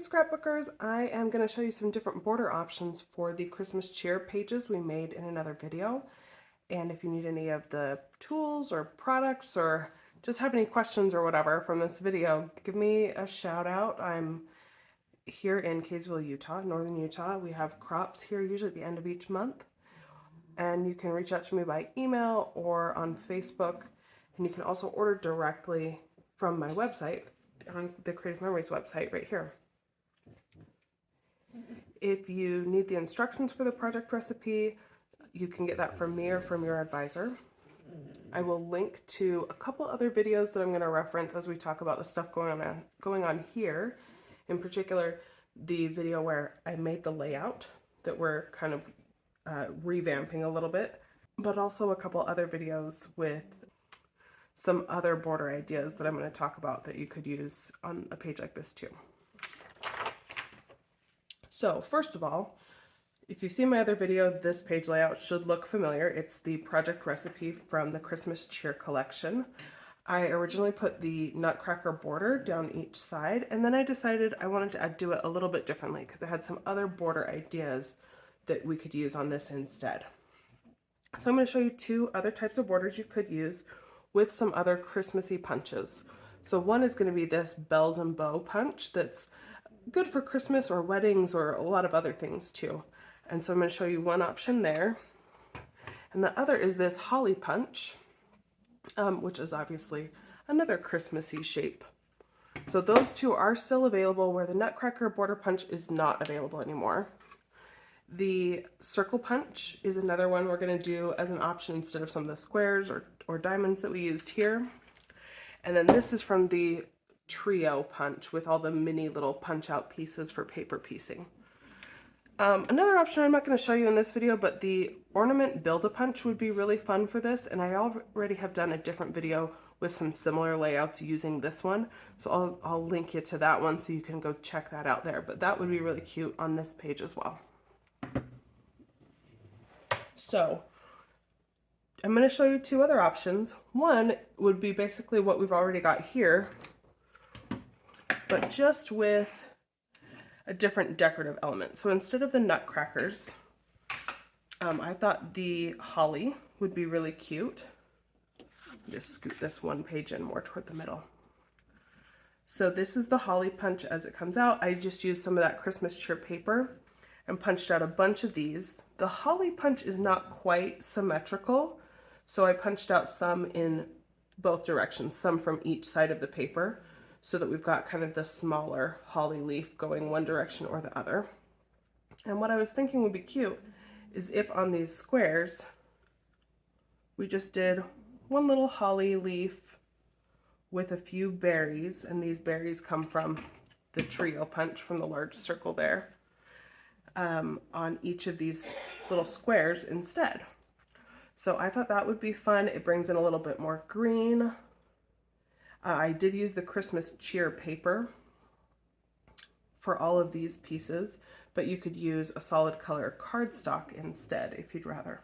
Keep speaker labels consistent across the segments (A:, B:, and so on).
A: scrapbookers, I am going to show you some different border options for the Christmas cheer pages we made in another video. And if you need any of the tools or products or just have any questions or whatever from this video, give me a shout out. I'm here in Kaysville, Utah, northern Utah. We have crops here usually at the end of each month. And you can reach out to me by email or on Facebook. And you can also order directly from my website, on the Creative Memories website right here. If you need the instructions for the project recipe, you can get that from me or from your advisor. I will link to a couple other videos that I'm going to reference as we talk about the stuff going on here. In particular, the video where I made the layout that we're kind of revamping a little bit, but also a couple other videos with some other border ideas that I'm going to talk about that you could use on a page like this too. So first of all, if you've seen my other video, this page layout should look familiar. It's the project recipe from the Christmas Cheer collection. I originally put the nutcracker border down each side, and then I decided I wanted to do it a little bit differently because I had some other border ideas that we could use on this instead. So I'm going to show you two other types of borders you could use with some other Christmassy punches. So one is going to be this bells and bow punch that's good for Christmas or weddings or a lot of other things too. And so I'm going to show you one option there. And the other is this holly punch, which is obviously another Christmassy shape. So those two are still available, where the nutcracker border punch is not available anymore. The circle punch is another one we're going to do as an option instead of some of the squares or diamonds that we used here. And then this is from the trio punch with all the mini little punch out pieces for paper piecing. Another option I'm not going to show you in this video, but the ornament build-a-punch would be really fun for this, and I already have done a different video with some similar layouts using this one, so I'll link you to that one so you can go check that out there, but that would be really cute on this page as well. So I'm going to show you two other options. One would be basically what we've already got here, but just with a different decorative element. So instead of the nutcrackers, I thought the holly would be really cute. Just scoot this one page in more toward the middle. So this is the holly punch as it comes out. I just used some of that Christmas cheer paper and punched out a bunch of these. The holly punch is not quite symmetrical, so I punched out some in both directions, some from each side of the paper, so that we've got kind of the smaller holly leaf going one direction or the other. And what I was thinking would be cute is if on these squares we just did one little holly leaf with a few berries, and these berries come from the trio punch from the large circle there, on each of these little squares instead. So I thought that would be fun. It brings in a little bit more green. I did use the Christmas cheer paper for all of these pieces, but you could use a solid color cardstock instead if you'd rather.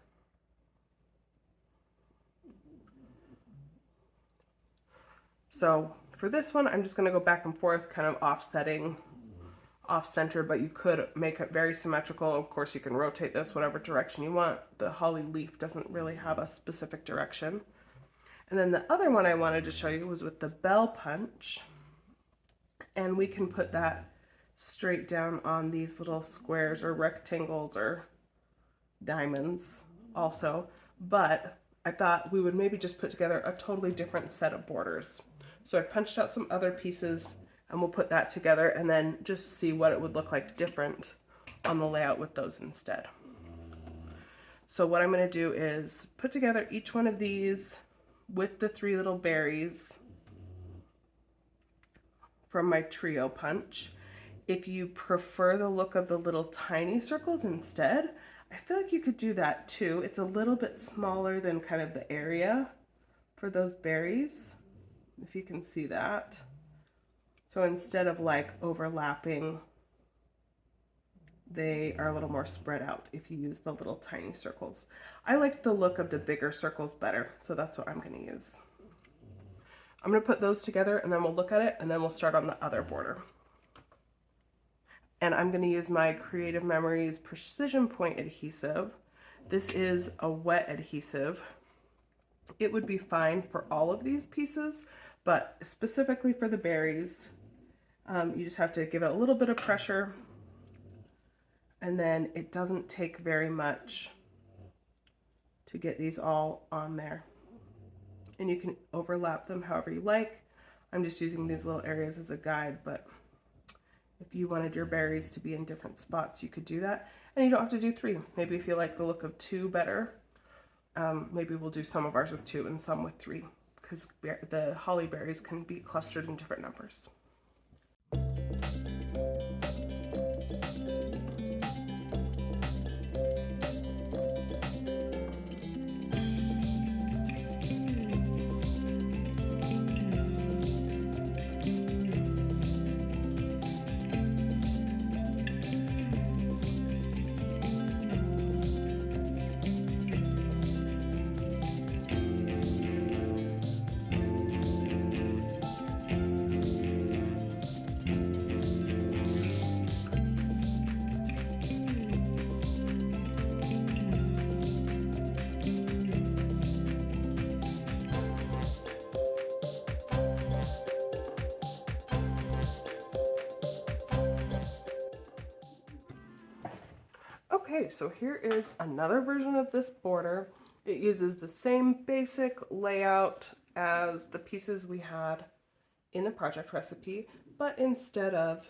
A: So for this one, I'm just going to go back and forth, kind of offsetting, off-center, but you could make it very symmetrical. Of course, you can rotate this whatever direction you want. The holly leaf doesn't really have a specific direction. And then the other one I wanted to show you was with the bell punch, and we can put that straight down on these little squares or rectangles or diamonds also, but I thought we would maybe just put together a totally different set of borders. So I punched out some other pieces and we'll put that together and then just see what it would look like different on the layout with those instead. So what I'm going to do is put together each one of these with the three little berries from my trio punch. If you prefer the look of the little tiny circles instead, I feel like you could do that too. It's a little bit smaller than kind of the area for those berries, if you can see that. So instead of like overlapping, they are a little more spread out if you use the little tiny circles. I liked the look of the bigger circles better, so that's what I'm going to use. I'm going to put those together and then we'll look at it and then we'll start on the other border. And I'm going to use my Creative Memories Precision Point adhesive. This is a wet adhesive. It would be fine for all of these pieces, but specifically for the berries, you just have to give it a little bit of pressure, and then it doesn't take very much to get these all on there. And you can overlap them however you like. I'm just using these little areas as a guide, but if you wanted your berries to be in different spots, you could do that. And you don't have to do 3. Maybe if you like the look of 2 better, maybe we'll do some of ours with 2 and some with 3, because the holly berries can be clustered in different numbers. Okay, so here is another version of this border. It uses the same basic layout as the pieces we had in the project recipe, but instead of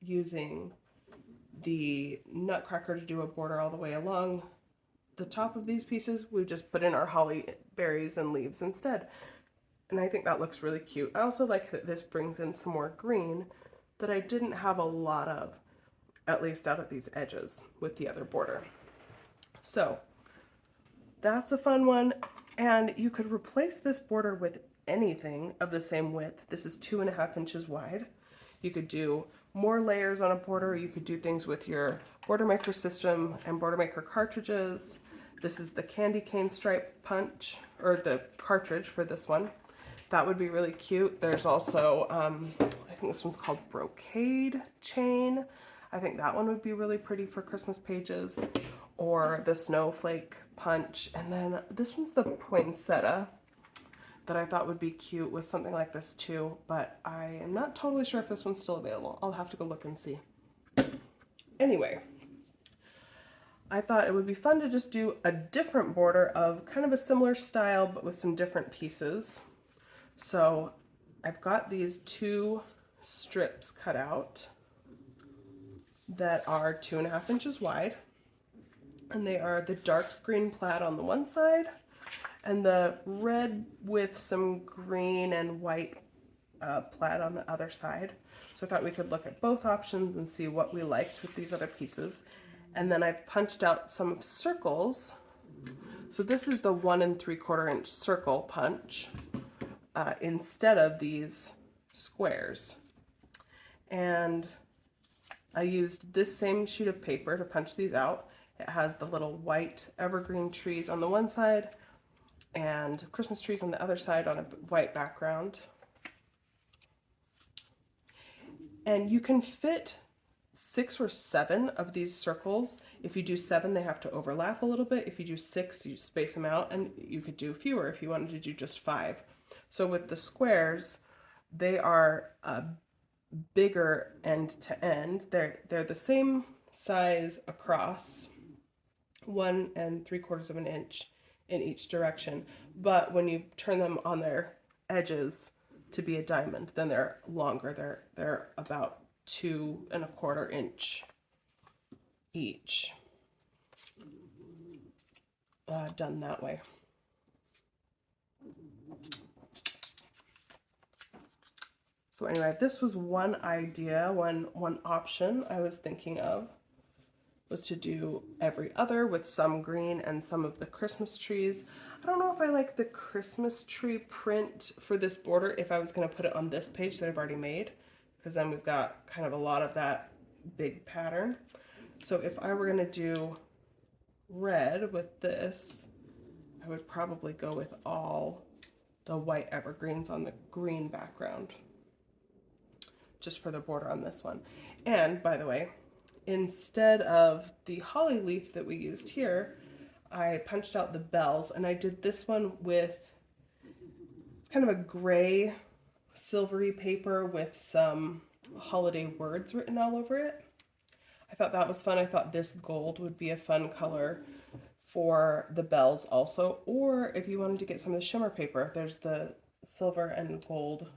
A: using the nutcracker to do a border all the way along the top of these pieces, we just put in our holly berries and leaves instead. And I think that looks really cute. I also like that this brings in some more green that I didn't have a lot of, at least out at these edges with the other border. So that's a fun one. And you could replace this border with anything of the same width. This is 2.5 inches wide. You could do more layers on a border. You could do things with your border maker system and border maker cartridges. This is the candy cane stripe punch, or the cartridge for this one. That would be really cute. There's also, I think this one's called brocade chain. I think that one would be really pretty for Christmas pages, or the snowflake punch. And then this one's the poinsettia that I thought would be cute with something like this too, but I am not totally sure if this one's still available. I'll have to go look and see. Anyway, I thought it would be fun to just do a different border of kind of a similar style, but with some different pieces. So I've got these 2 strips cut out that are 2.5 inches wide, and they are the dark green plaid on the one side and the red with some green and white plaid on the other side. So I thought we could look at both options and see what we liked with these other pieces. And then I've punched out some circles. So this is the 1 3/4 inch circle punch instead of these squares. And I used this same sheet of paper to punch these out. It has the little white evergreen trees on the one side and Christmas trees on the other side on a white background. And you can fit 6 or 7 of these circles. If you do 7, they have to overlap a little bit. If you do 6, you space them out, and you could do fewer if you wanted to do just 5. So with the squares, they are bigger end to end. They're the same size across, 1 3/4 inch in each direction. But when you turn them on their edges to be a diamond, then they're longer. They're about 2 1/4 inch each, done that way. So anyway, this was one idea, one option I was thinking of, was to do every other with some green and some of the Christmas trees. I don't know if I like the Christmas tree print for this border if I was going to put it on this page that I've already made, because then we've got kind of a lot of that big pattern. So if I were going to do red with this, I would probably go with all the white evergreens on the green background, just for the border on this one. And by the way, instead of the holly leaf that we used here, I punched out the bells, and I did this one with, it's kind of a gray silvery paper with some holiday words written all over it. I thought that was fun. I thought this gold would be a fun color for the bells also, or if you wanted to get some of the shimmer paper, there's the silver and gold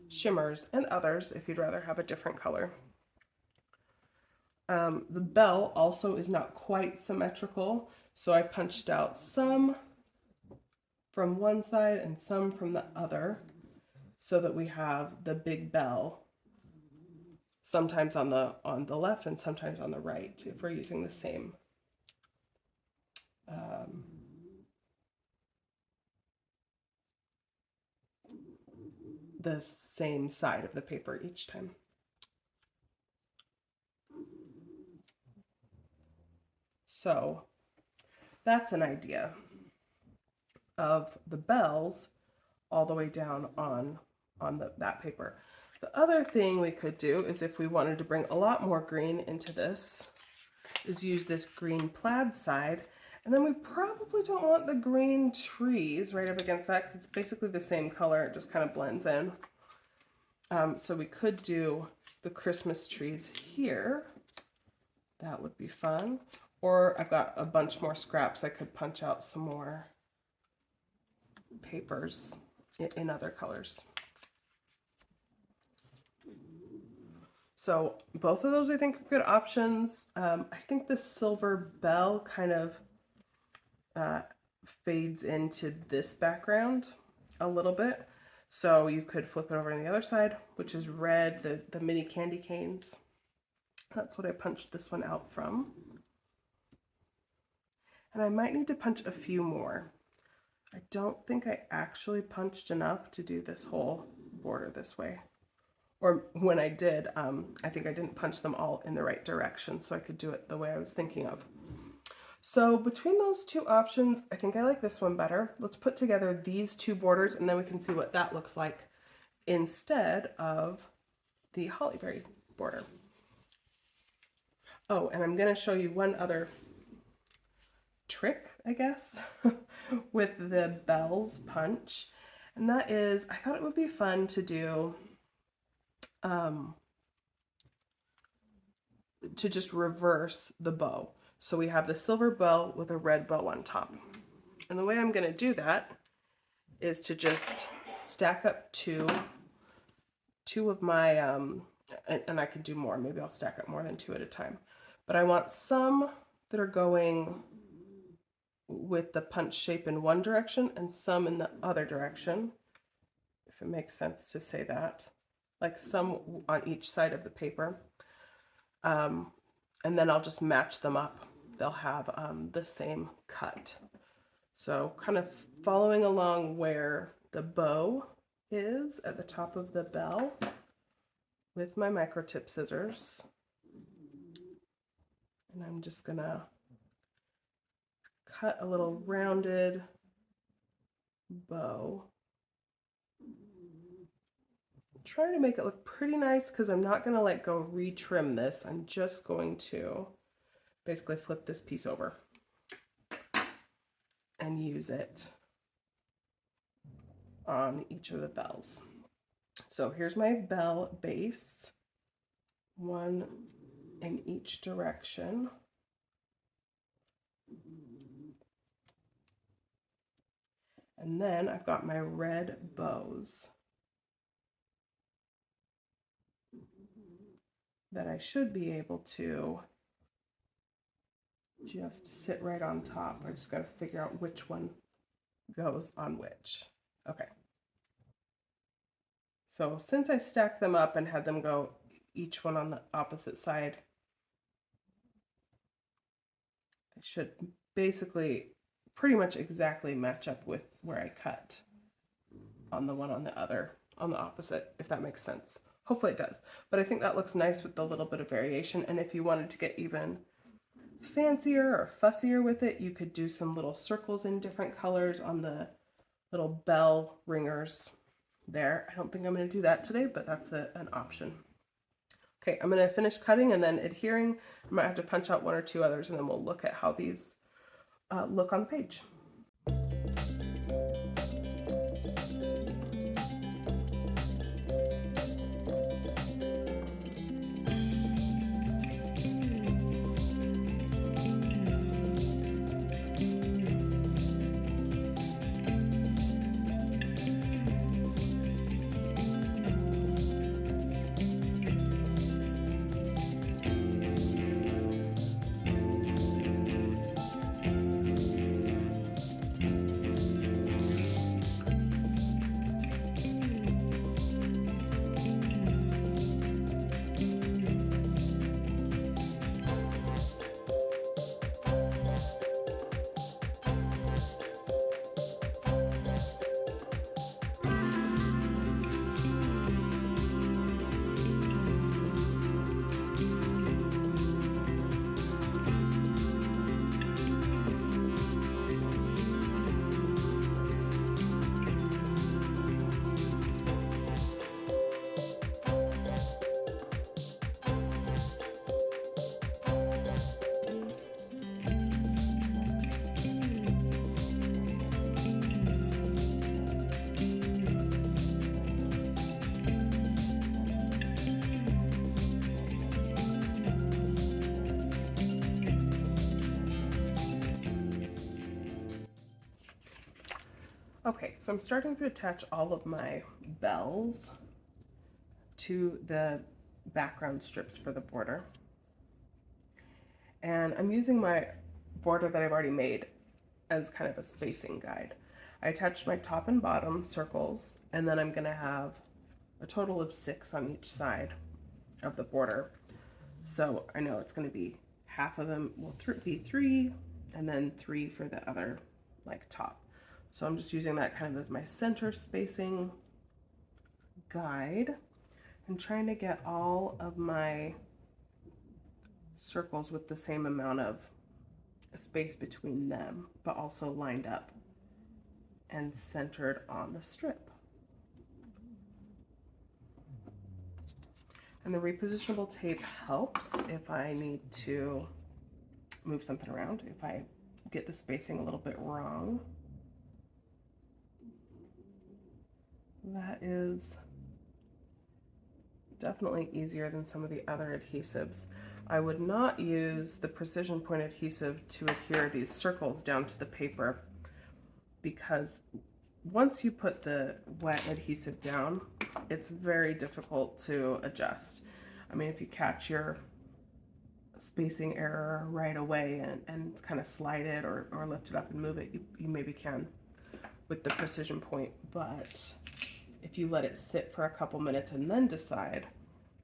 A: shimmers and others if you'd rather have a different color. The bell also is not quite symmetrical, so I punched out some from one side and some from the other so that we have the big bell sometimes on the left and sometimes on the right if we're using the same side of the paper each time. So that's an idea of the bells all the way down on that paper. The other thing we could do is, if we wanted to bring a lot more green into this, is use this green plaid side. And then we probably don't want the green trees right up against that, because it's basically the same color, it just kind of blends in. So we could do the Christmas trees here. That would be fun. Or I've got a bunch more scraps. I could punch out some more papers in other colors. So both of those I think are good options. I think the silver bell kind of fades into this background a little bit. So you could flip it over on the other side, which is red, the mini candy canes. That's what I punched this one out from. And I might need to punch a few more. I don't think I actually punched enough to do this whole border this way. Or when I did, I think I didn't punch them all in the right direction, so I could do it the way I was thinking of. So between those two options, I think I like this one better. Let's put together these two borders and then we can see what that looks like instead of the hollyberry border. Oh, and I'm going to show you one other trick, I guess, with the bells punch. And that is, I thought it would be fun to do, to just reverse the bow. So we have the silver bow with a red bow on top. And the way I'm going to do that is to just stack up two of my, and I can do more. Maybe I'll stack up more than two at a time. But I want some that are going with the punch shape in one direction and some in the other direction, if it makes sense to say that, like some on each side of the paper. And then I'll just match them up. They'll have the same cut. So kind of following along where the bow is at the top of the bell with my micro tip scissors. And I'm just gonna cut a little rounded bow. Try to make it look pretty nice because I'm not gonna like go retrim this. I'm just going to basically flip this piece over and use it on each of the bells. So here's my bell base, one in each direction. And then I've got my red bows that I should be able to just sit right on top. I just got to figure out which one goes on which. Okay. So since I stacked them up and had them go each one on the opposite side, they should basically pretty much exactly match up with where I cut on the one on the other, on the opposite, if that makes sense. Hopefully it does. But I think that looks nice with the little bit of variation. And if you wanted to get even fancier or fussier with it, you could do some little circles in different colors on the little bell ringers there. I don't think I'm going to do that today, but that's an option. Okay, I'm going to finish cutting and then adhering. I might have to punch out one or two others, and then we'll look at how these look on the page. Okay, so I'm starting to attach all of my bells to the background strips for the border. And I'm using my border that I've already made as kind of a spacing guide. I attached my top and bottom circles, and then I'm gonna have a total of 6 on each side of the border. So I know it's gonna be half of them will be 3, and then 3 for the other like top. So I'm just using that kind of as my center spacing guide and trying to get all of my circles with the same amount of space between them, but also lined up and centered on the strip. And the repositionable tape helps if I need to move something around, if I get the spacing a little bit wrong. That is definitely easier than some of the other adhesives. I would not use the precision point adhesive to adhere these circles down to the paper, because once you put the wet adhesive down, it's very difficult to adjust. I mean, if you catch your spacing error right away and kind of slide it or lift it up and move it, you maybe can with the precision point, but if you let it sit for a couple minutes and then decide,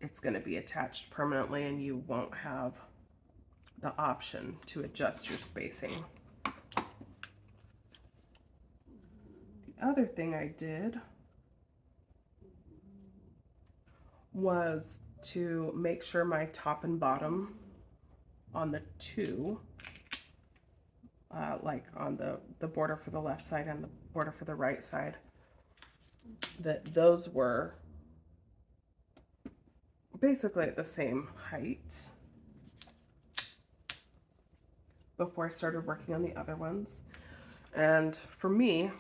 A: it's going to be attached permanently and you won't have the option to adjust your spacing. The other thing I did was to make sure my top and bottom on the 2, like on the border for the left side and the border for the right side, that those were basically at the same height before I started working on the other ones. And for me,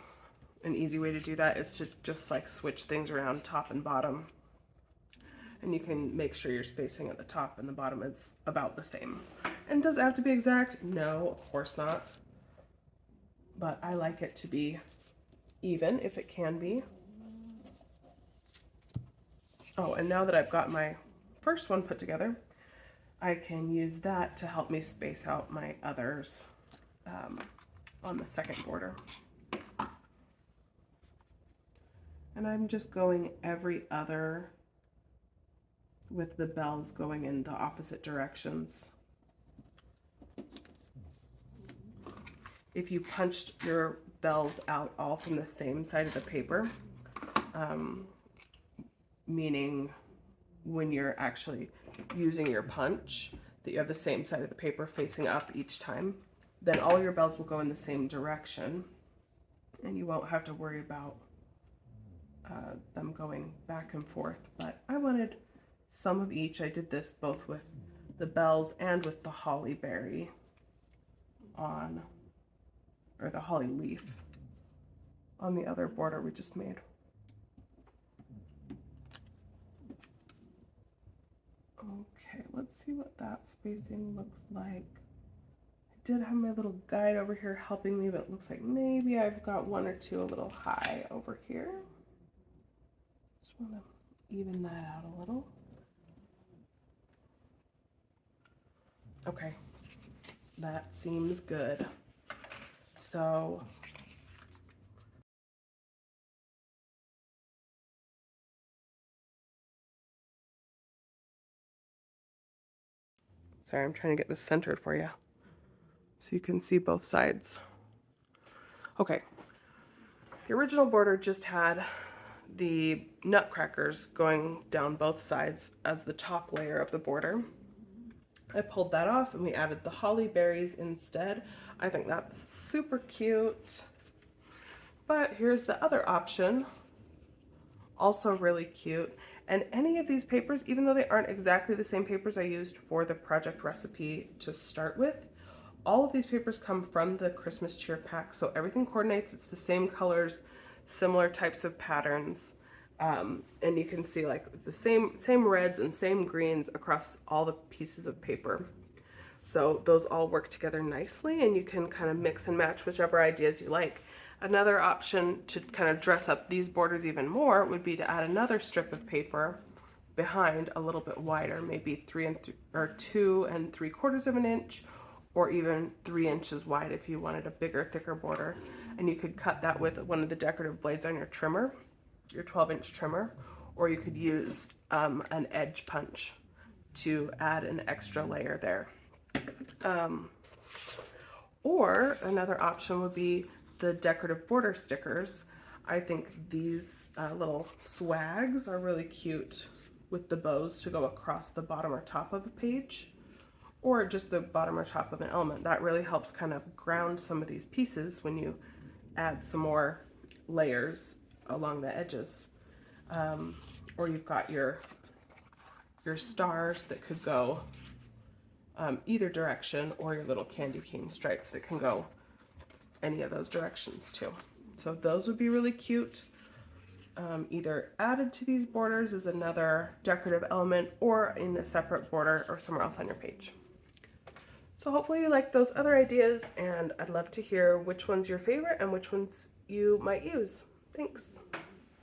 A: an easy way to do that is to just like switch things around top and bottom, and you can make sure your spacing at the top and the bottom is about the same. And does it have to be exact? No, of course not, but I like it to be even if it can be. Oh, and now that I've got my first one put together, I can use that to help me space out my others on the second border. And I'm just going every other with the bells going in the opposite directions. If you punched your bells out all from the same side of the paper, meaning when you're actually using your punch, that you have the same side of the paper facing up each time, then all your bells will go in the same direction and you won't have to worry about them going back and forth. But I wanted some of each. I did this both with the bells and with the holly berry on, or the holly leaf on the other border we just made. Okay, let's see what that spacing looks like. I did have my little guide over here helping me, but it looks like maybe I've got one or two a little high over here. Just want to even that out a little. Okay, that seems good. So sorry, I'm trying to get this centered for you so you can see both sides. Okay, the original border just had the nutcrackers going down both sides as the top layer of the border. I pulled that off and we added the holly berries instead. I think that's super cute. But here's the other option, also really cute. And any of these papers, even though they aren't exactly the same papers I used for the project recipe to start with, all of these papers come from the Christmas cheer pack, so everything coordinates. It's the same colors, similar types of patterns, and you can see like the same reds and same greens across all the pieces of paper. So those all work together nicely, and you can kind of mix and match whichever ideas you like. Another option to kind of dress up these borders even more would be to add another strip of paper behind a little bit wider, maybe 2 3/4 of an inch, or even 3 inches wide if you wanted a bigger, thicker border. And you could cut that with one of the decorative blades on your trimmer, your 12-inch trimmer, or you could use an edge punch to add an extra layer there. Or another option would be the decorative border stickers. I think these little swags are really cute with the bows to go across the bottom or top of a page, or just the bottom or top of an element. That really helps kind of ground some of these pieces when you add some more layers along the edges. Or you've got your stars that could go either direction, or your little candy cane stripes that can go any of those directions too. So those would be really cute. Either added to these borders as another decorative element, or in a separate border or somewhere else on your page. So hopefully you like those other ideas, and I'd love to hear which one's your favorite and which ones you might use. Thanks.